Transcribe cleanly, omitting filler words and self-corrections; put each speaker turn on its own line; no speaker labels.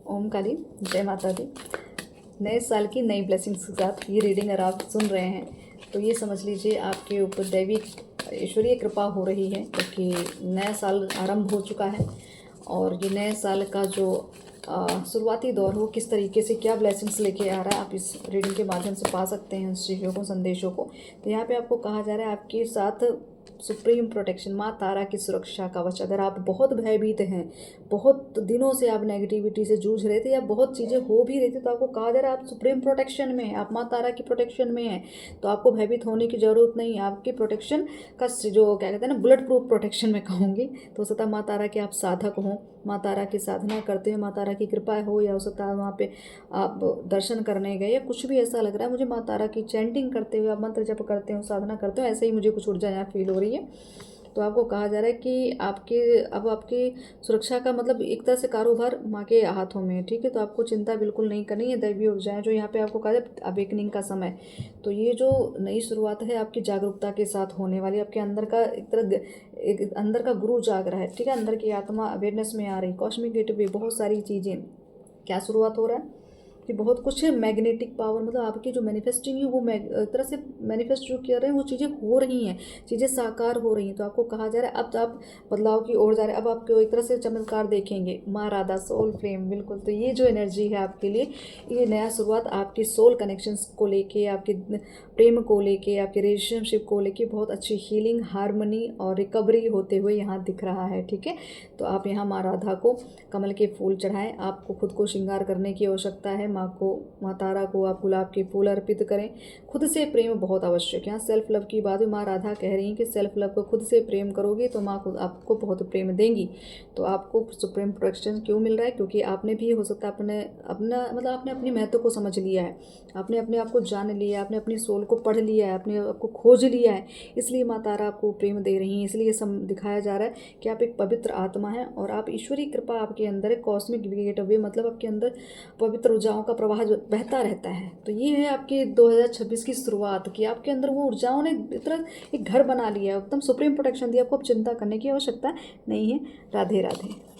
ओम काली, जय माता दी। नए साल की नई ब्लेसिंग्स के साथ ये रीडिंग अगर आप सुन रहे हैं तो ये समझ लीजिए आपके ऊपर दैवी ईश्वरीय कृपा हो रही है, क्योंकि नया साल आरंभ हो चुका है। और ये नए साल का जो शुरुआती दौर हो, किस तरीके से क्या ब्लेसिंग्स लेके आ रहा है, आप इस रीडिंग के माध्यम से पा सकते हैं उस चीज़ों को, संदेशों को। तो यहाँ पे आपको कहा जा रहा है आपके साथ सुप्रीम प्रोटेक्शन, माँ तारा की सुरक्षा कवच। अगर आप बहुत भयभीत हैं, बहुत दिनों से आप नेगेटिविटी से जूझ रहे थे या बहुत चीज़ें हो भी रही थी, तो आपको कहा जा रहा है आप सुप्रीम प्रोटेक्शन में हैं, आप माँ तारा की प्रोटेक्शन में हैं। तो आपको भयभीत होने की ज़रूरत नहीं है। आपकी प्रोटेक्शन का जो क्या कहते हैं ना, बुलेट प्रूफ प्रोटेक्शन में कहूँगी। तो हो सकता है माँ तारा के आप साधक हों, माँ तारा की साधना करते हैं, माँ तारा की कृपा हो, या हो सकता है वहाँ पे आप दर्शन करने गए, या कुछ भी ऐसा लग रहा है मुझे माँ तारा की चैंटिंग करते हुए, आप मंत्र जप करते हो, साधना करते हो, ऐसे ही मुझे कुछ ऊर्जा यहाँ फील हो रही है। तो आपको कहा जा रहा है कि आपकी सुरक्षा का मतलब एक तरह से कारोबार माँ के हाथों में है, ठीक है। तो आपको चिंता बिल्कुल नहीं करनी है। दैवीय ऊर्जाएं जो यहाँ पे आपको कहा जाए अवेकनिंग का समय, तो ये जो नई शुरुआत है आपकी जागरूकता के साथ होने वाली, आपके अंदर का एक अंदर का गुरु जाग रहा है, ठीक है। अंदर की आत्मा अवेयरनेस में आ रही, कॉस्मिक गेटवे, बहुत सारी चीज़ें। क्या शुरुआत हो रहा है कि बहुत कुछ है। मैग्नेटिक पावर, मतलब आपकी जो मैनिफेस्टिंग है वो एक तरह से मैनिफेस्ट जो कर रहे हैं वो चीज़ें हो रही हैं, चीज़ें साकार हो रही हैं। तो आपको कहा जा रहा है अब आप बदलाव की ओर जा रहे हैं। अब आपको एक तरह से चमत्कार देखेंगे। माँ राधा, सोल फ्लेम, बिल्कुल। तो ये जो एनर्जी है आपके लिए, ये नया शुरुआत आपकी सोल कनेक्शंस को लेके, आपके प्रेम को लेके, आपके रिलेशनशिप को लेके बहुत अच्छी हीलिंग, हार्मनी और रिकवरी होते हुए यहाँ दिख रहा है, ठीक है। तो आप यहाँ माँ राधा को कमल के फूल चढ़ाएं। आपको खुद को श्रृंगार करने की आवश्यकता है। माँ तारा को आप गुलाब के फूल अर्पित करें। खुद से प्रेम बहुत आवश्यक है। यहाँ सेल्फ लव की बात है, माँ राधा कह रही हैं कि सेल्फ लव को खुद से प्रेम करोगे तो माँ खुद आपको बहुत प्रेम देंगी। तो आपको सुप्रीम प्रोटेक्शन क्यों मिल रहा है? क्योंकि आपने भी हो सकता है आपने अपनी महत्व को समझ लिया है, आपने अपने आप को जान लिया है, आपने अपनी सोल को पढ़ लिया है, अपने आप को खोज लिया है। इसलिए माँ तारा आपको प्रेम दे रही हैं। इसलिए दिखाया जा रहा है कि आप एक पवित्र आत्मा है और आप ईश्वरीय कृपा आपके अंदर है। कॉस्मिक गेटवे मतलब आपके अंदर पवित्र ऊर्जाओं का प्रवाह जो बहता रहता है। तो ये है आपके 2026 की शुरुआत की। आपके अंदर वो ऊर्जाओं ने इतना एक घर बना लिया है, एकदम सुप्रीम प्रोटेक्शन दिया। आपको अब चिंता करने की आवश्यकता नहीं है। राधे राधे।